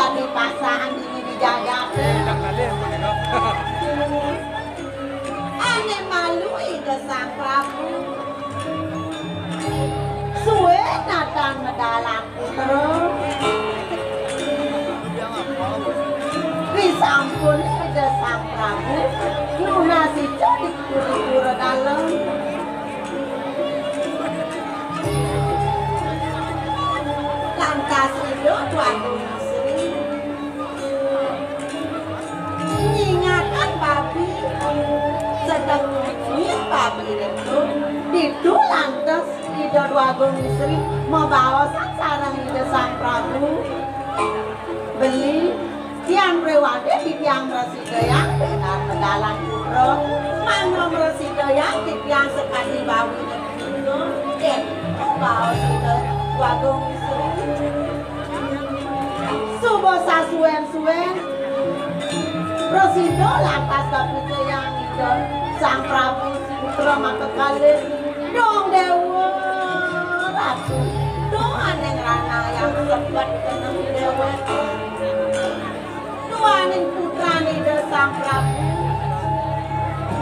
dari paksaan ini dijaga. Ane malu ide sang Prabu. Suwe natang medalang terus. Disampun ide sang Prabu. Lunasi cadik kuri-kuri dalam. Lantas itu Tuan Sri mengingatkan babi sedang babi itu lantas ide Tuan Sri membawa sarang ide sang Prabu beli tiang rewade di tiang residayang dengan medalang pura mangrom residayang di tiang sekali bawi itu dan membawa ide Tuan Subo sasuen-suen Rosido lantas kapite yang itu sang Prabu si putra maka kali dong dewa ratu dong aneng rana yang sempat kenang dewa duaning putra ni de sang Prabu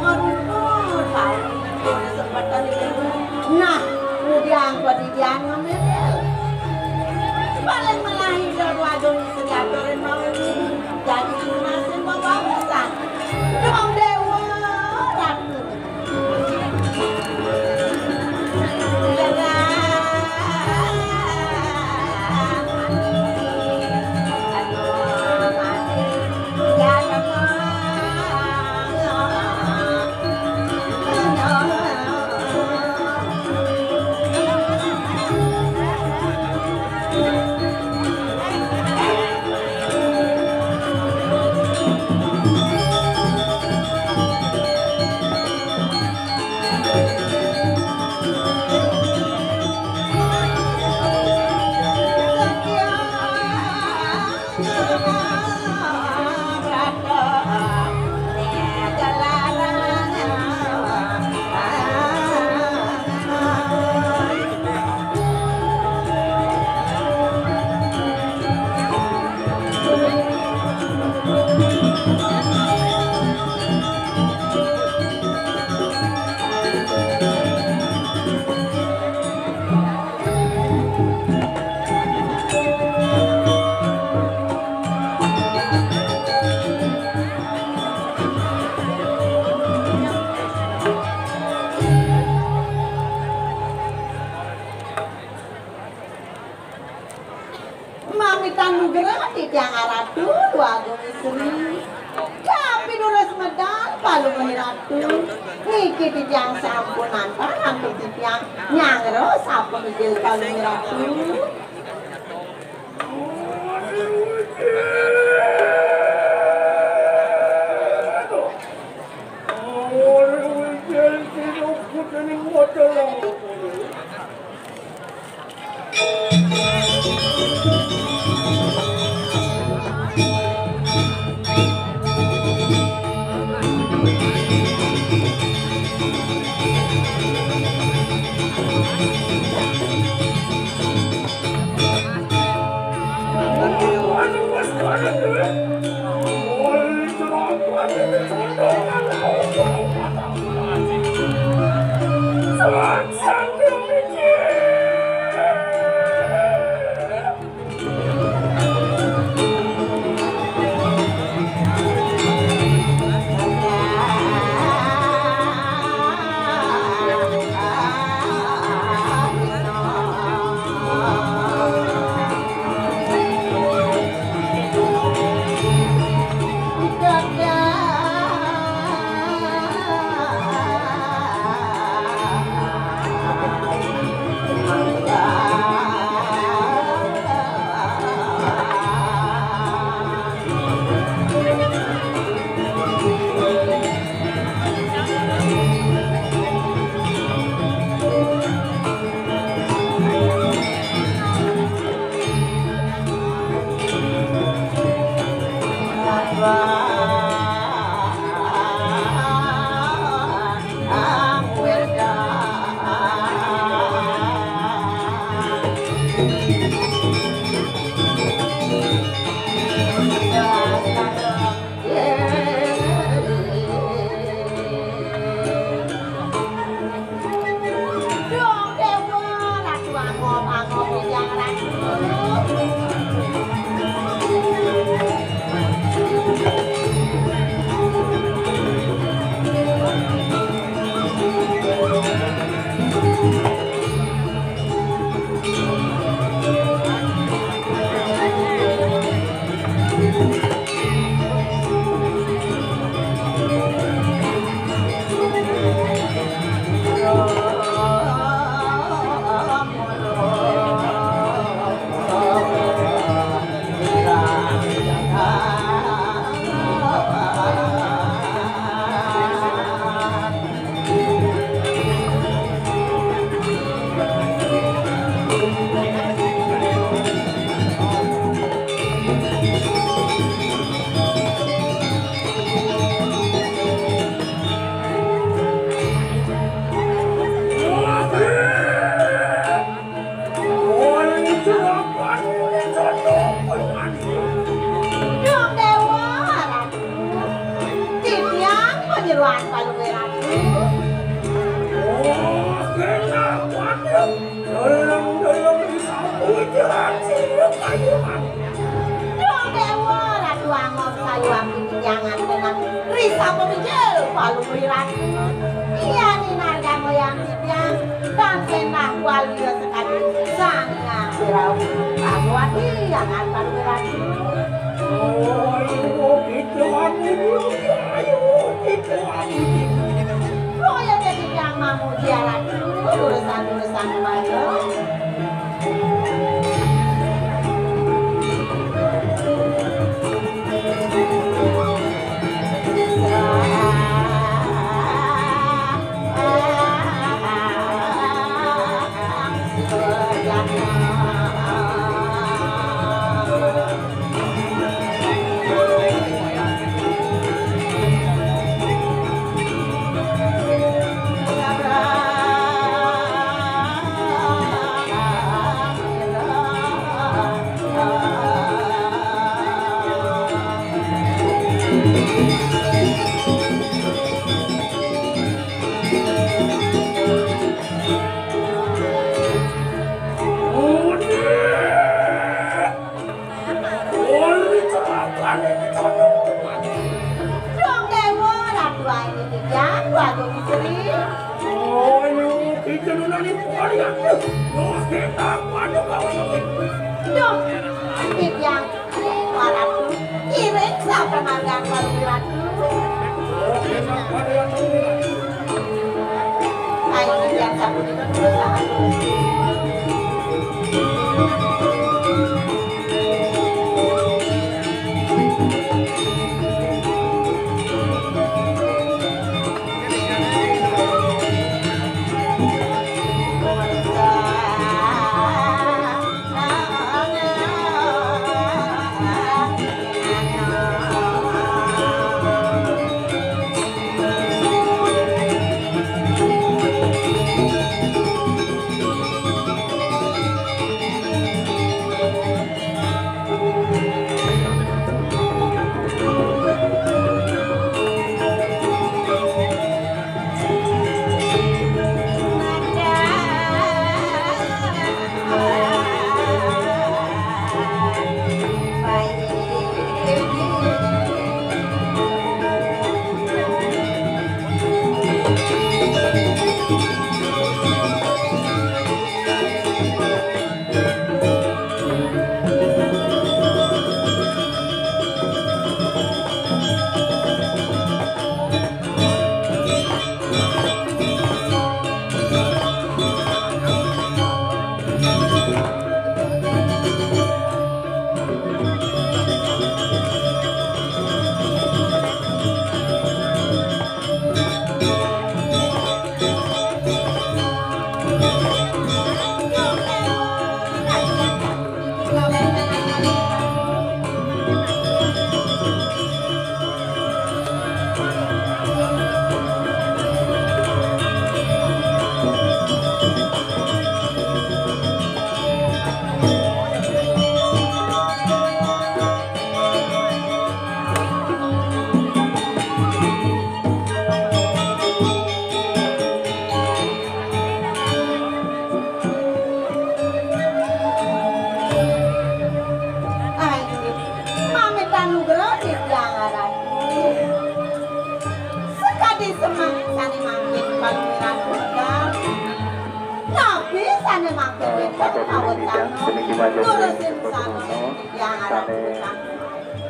meruput tahu ini sempat kali nah kemudian kemudian ngambil paling melahir dari wadon sejatorin mau jadi lunasin pembawasan dong dewa ratu yang aratu Agung Sri tapi nulis medal palu ratu niki yang sampunan angkut yang nyangro sampun ijil palu ratu Kiluan paluwe ratu. Oh, kenapa dalam disambut jalan siap kayuan. Dong dewa ratu angom sayuang jangan tenang. Risa pemijel paluwe ratu. Iya nih narga moyang tiang dan senang wali sekali sangat berau. Paluwati yang paluwe ratu. Oh, ibu itu aku ayo itu aku. Oh ya jadi yang mau jalan urusan mana? Dong dewa ratu ini tiang batu istri. Oh, itu dulu nih polian. Oh, kita padu kawan. Dong tiang ratu iring siapa magang paluwe ratu. Oh, kita polian. Ayo tiang sabun itu berusaha.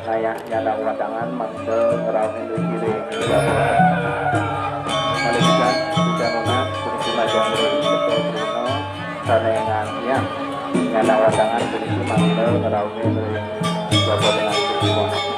Layak nyandang wadangan mangkel ngerau hendu kiri Malikan Bujanuna Kunisi Majang Betul Bruno Saneangan ya nyandang wadangan Kunisi mangkel ngerau hendu Bapak dengan Kunisi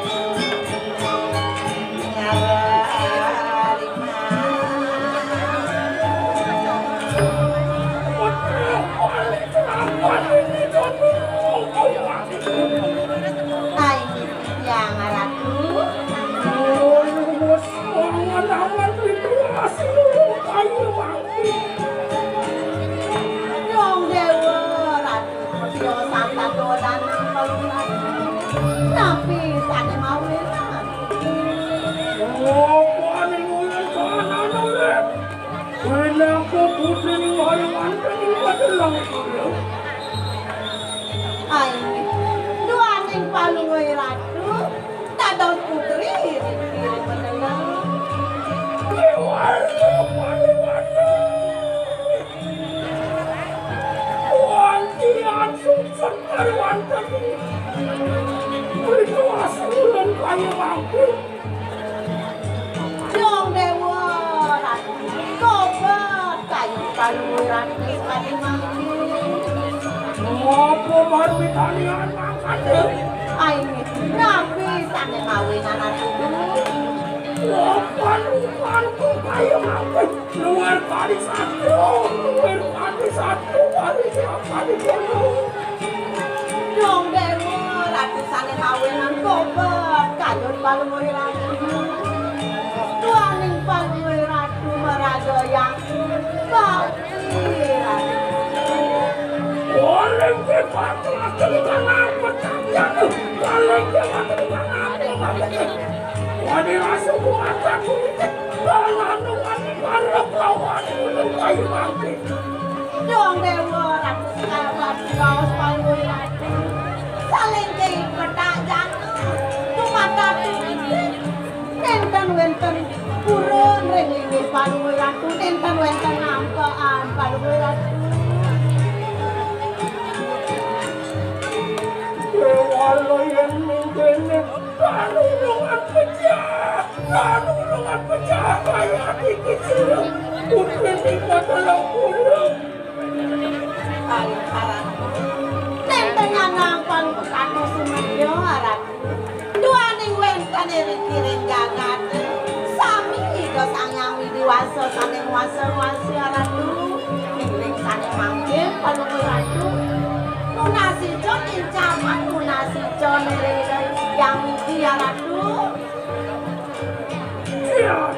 Tapi sana ulang dulu. Ay, dua ning palungoy ratu, tadon putri, iri menelang. Wantian sukses perwantan itu asuran kayu mampu. Dong dewa ratu, kobat kayu palungoy ratu sekali mangki. Apa baru Italian makan deh? Ay, nabi sana kawinan ratu dulu. Luar kayu mampu. Luar kali satu kali kali dulu. Dong dewa ratu sana kawinan kobat kayu palungoy ratu. Dua ning palungoy ratu meraja yang bakti ratu. Oleh kepatu akan apa saja. Oleh kepatu akan apa saja. Wadi rasa kuataku. Lalu wadi barang lawan kayu mampu. Dong dewa ratu sekabat kaos palungoy ratu. Saling kei petak jatuh. Tumata tuh. Nenten purun ring palungoy ratu. Nenten ampaan palungoy ratu. Walau yang mungkin kalungan pecah kayak kecil putri nikmat dalam pulang. Paling parah. Nenten nampan pekatu sumedyo ratu. Dua ning wentan iring gangat. Sami do sangyang widiwasa saning wasa-wasa ratu. Ning sane mangke palungoy ratu. Munasi jon incaman munasi jon yang dia ratu. Iya.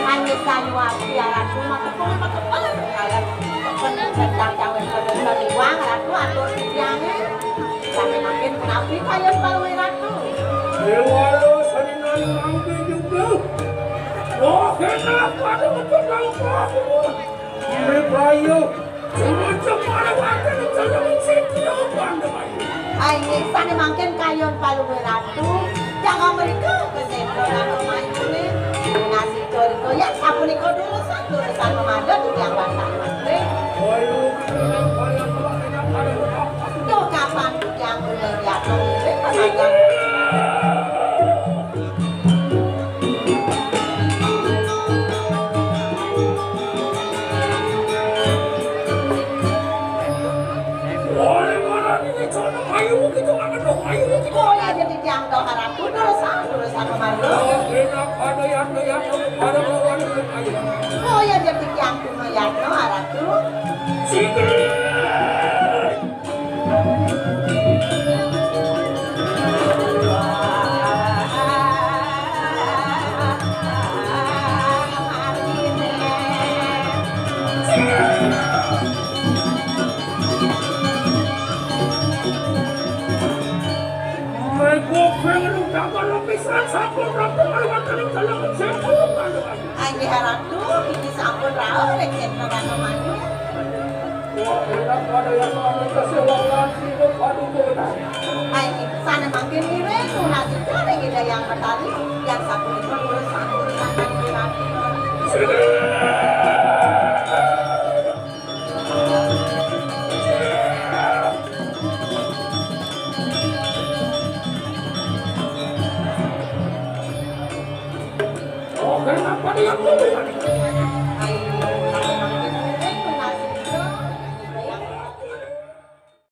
Hanya sanwa biara cuma kepala kalian sedang cawe dari uang ratu atur siangnya kami makin nabi kalian balwe ratu. Walau salinan mangke juga. Oh kenapa ada betul aku? Mereka semacam mana waktu dalam setiap pandai. Ini sana makin kalian balwe ratu. Jangan mereka kesempatan kalau main ini nasi corito yang sapu niko dulu satu urusan memada tuh yang bantah mas. Tuh kapan yang boleh lihat ini pasang. Oh ya jadi yang doa ratu urusan memada. Oh ya jadi yang cuma yang doa ratu. Ay diharap tuh ini sampun rao leket negara maju. Ay sana makin ini nasi goreng ada yang bertali yang satu itu urusan laki. Kenapa dia